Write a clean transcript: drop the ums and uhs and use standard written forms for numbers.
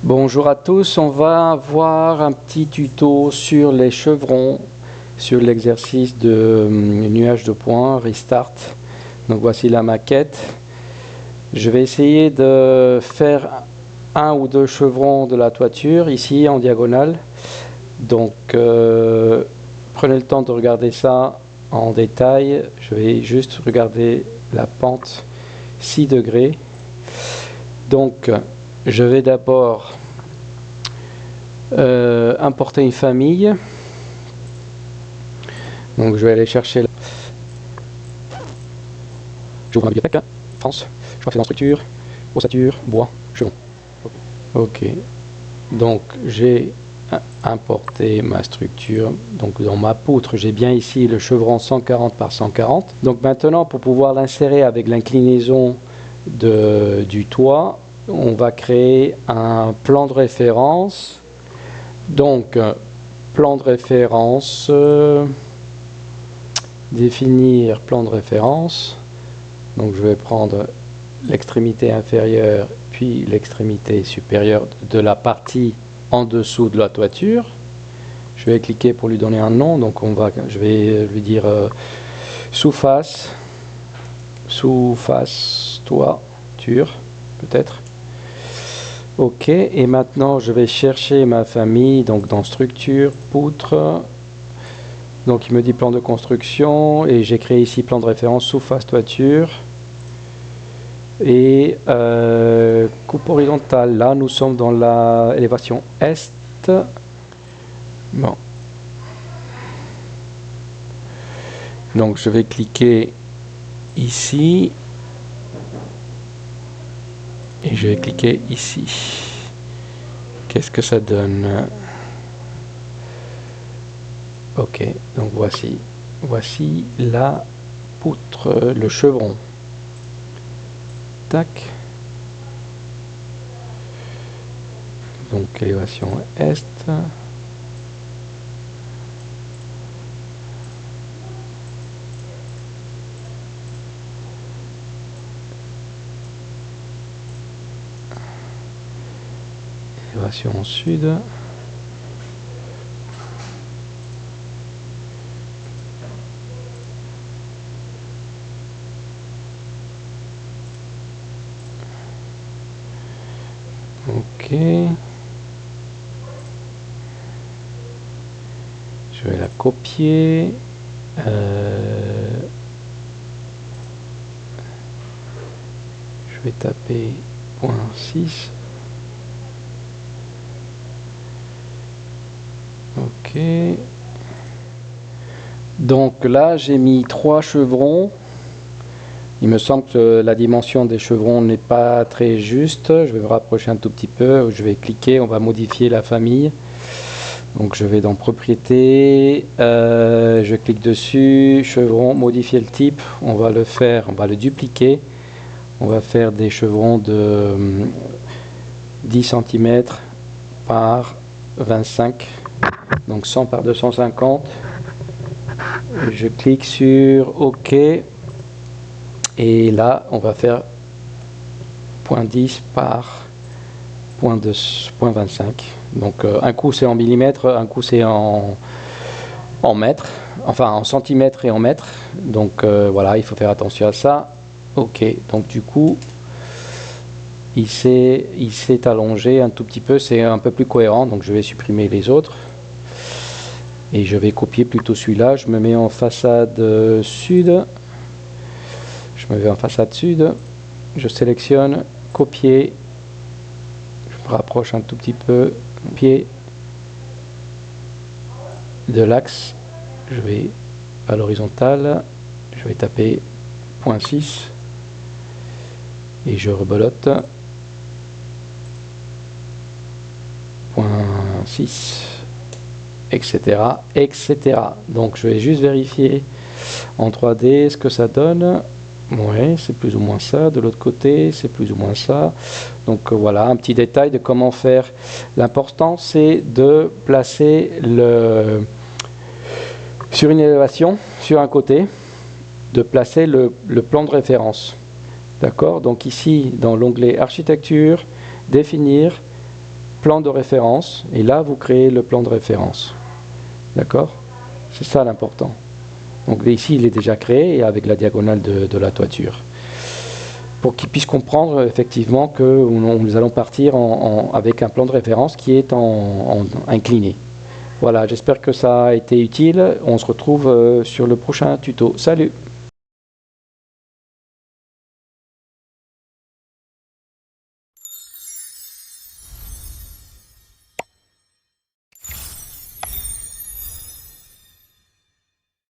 Bonjour à tous, on va voir un petit tuto sur les chevrons, sur l'exercice de nuage de points, restart. Donc voici la maquette. Je vais essayer de faire un ou deux chevrons de la toiture ici en diagonale. Donc prenez le temps de regarder ça en détail. Je vais juste regarder la pente 6 degrés. Donc je vais d'abord importer une famille. Donc je vais aller chercher j'ouvre ma bibliothèque, France, je crois que c'est dans structure, ossature, bois, chevron. Ok, donc j'ai importé ma structure. Donc dans ma poutre, j'ai bien ici le chevron 140 par 140. Donc maintenant, pour pouvoir l'insérer avec l'inclinaison du toit, on va créer un plan de référence. Donc plan de référence, définir plan de référence. Donc je vais prendre l'extrémité inférieure puis l'extrémité supérieure de la partie en dessous de la toiture. Je vais cliquer pour lui donner un nom. Donc je vais lui dire sous-face toiture peut-être. Ok, et maintenant je vais chercher ma famille, donc dans structure, poutre. Donc il me dit plan de construction et j'ai créé ici plan de référence sous-face toiture. Et coupe horizontale, là nous sommes dans l'élévation est. Bon. Donc je vais cliquer ici. Et je vais cliquer ici. Qu'est-ce que ça donne? Ok, donc voici la poutre, le chevron. Tac. Donc élévation est. Élévation sud. Ok. Je vais la copier. Je vais taper .6. Ok. Donc là, j'ai mis 3 chevrons. Il me semble que la dimension des chevrons n'est pas très juste. Je vais me rapprocher un tout petit peu. Je vais cliquer, on va modifier la famille. Donc je vais dans propriétés, je clique dessus, chevron, modifier le type. On va le dupliquer. On va faire des chevrons de 10 cm par 25. Donc 100 par 250. Je clique sur OK. Et là, on va faire 0.10 par 0.25. Donc un coup c'est en millimètres, un coup c'est en mètres, enfin en centimètres et en mètres. Donc voilà, il faut faire attention à ça. Ok, donc du coup, il s'est allongé un tout petit peu, c'est un peu plus cohérent. Donc je vais supprimer les autres. Et je vais copier plutôt celui-là. Je me mets en façade sud. Je me mets en façade sud. Je sélectionne, copier. Je me rapproche un tout petit peu. Pied de l'axe. Je vais à l'horizontale. Je vais taper .6. Et je rebelote. .6. Etc. etc. Donc je vais juste vérifier en 3D ce que ça donne. Ouais, c'est plus ou moins ça. De l'autre côté, c'est plus ou moins ça. Donc voilà, un petit détail de comment faire. L'important, c'est de placer sur une élévation, sur un côté, de placer le plan de référence. D'accord? Donc ici, dans l'onglet Architecture, Définir, plan de référence, et là vous créez le plan de référence. D'accord? C'est ça l'important. Donc ici il est déjà créé, et avec la diagonale de la toiture. Pour qu'ils puissent comprendre effectivement que nous allons partir avec un plan de référence qui est incliné. Voilà, j'espère que ça a été utile. On se retrouve sur le prochain tuto. Salut!